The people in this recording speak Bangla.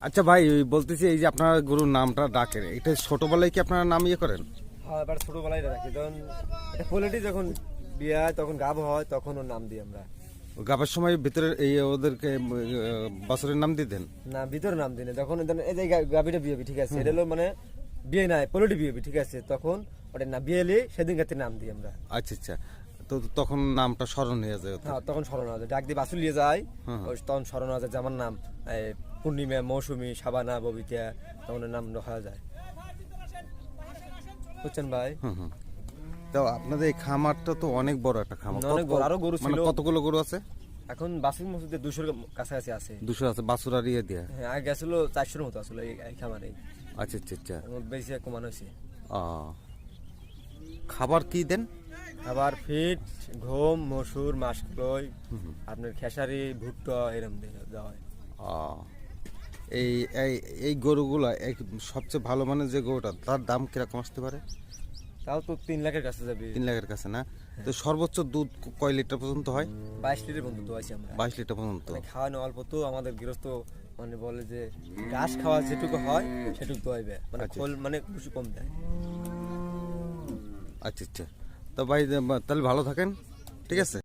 আচ্ছা ভাই, ওই বলতেছি এই যে আপনার গরুর নামটা ডাকেন, এটা ছোটবেলায় কি আপনারা নাম ইয়ে করেন? হ্যাঁ, এবার ছোটবেলায় রাখি যখন এটা কোয়ালিটি যখন বিয়ে হয় তখন গাব হয় তখন ওর নাম দিই আমরা। গাবার সময় ভিতরে এই ওদেরকে বছরের নাম দিয়ে দেন? না, ভিতরে নাম দিই না, যখন এই যে গাবিটা বিয়ে ঠিক আছে, এটা হলো মানে বিয়ে নাই পোলিটি বিয়ে ঠিক আছে, তখন ওটা না বিয়ে এলে সেদিন গাতে নাম দিই আমরা। আচ্ছা আচ্ছা, তো তখন নামটা স্মরণ হয়ে যায় ওদের। হ্যাঁ, তখন স্মরণ হয় ডাক দিয়ে বাসুল নিয়ে যায়, হুম। তখন স্মরণ হয় যে আমার নাম পূর্ণিমা, মৌসুমী, সাবানা, ববিতা, তখন ওর নাম হয়ে যায়। বুঝছেন ভাই? হুম হুম। তো আপনাদের এই খামারটা তো অনেক বড় একটা খামার। অনেক বড়, আরো গরু মানে ছিল। কতগুলো গরু আছে? এখন বাসুর মসজিদে 200-র কাছাকাছি আছে। 200 আছে, বাছুর আর ইয়ে দিয়ে। হ্যাঁ, আগে গেছিল 400-র মতো আসলে এই খামারে। আচ্ছা আচ্ছা আচ্ছা। বেশি কমানো হয়েছে। ও, খাবার কি দেন? আবার ফিট, গম, মসুর, মাসকলাই, আপনার খেসারি, ভুট্টা এরকম দেওয়া হয়। ও, এই এই এই গরুগুলা সবচেয়ে ভালো মানে যে গরুটা, তার দাম কিরকম আসতে পারে? তাও তো 3 লাখের কাছে যাবে। 3 লাখের কাছে না? তো সর্বোচ্চ দুধ কয় লিটার পর্যন্ত হয়? 22 লিটার পর্যন্ত দোয়াইছি আমরা। 22 লিটার পর্যন্ত। মানে খাওয়ানো অল্প তো, আমাদের গৃহস্থ মানে বলে যে ঘাস খাওয়া যেটুকু হয় সেটুকু দোয়াইবে, মানে আচ্ছা। খোল মানে কিছু কম দেয়। আচ্ছা আচ্ছা। তো ভাই তাহলে ভালো থাকেন, ঠিক আছে।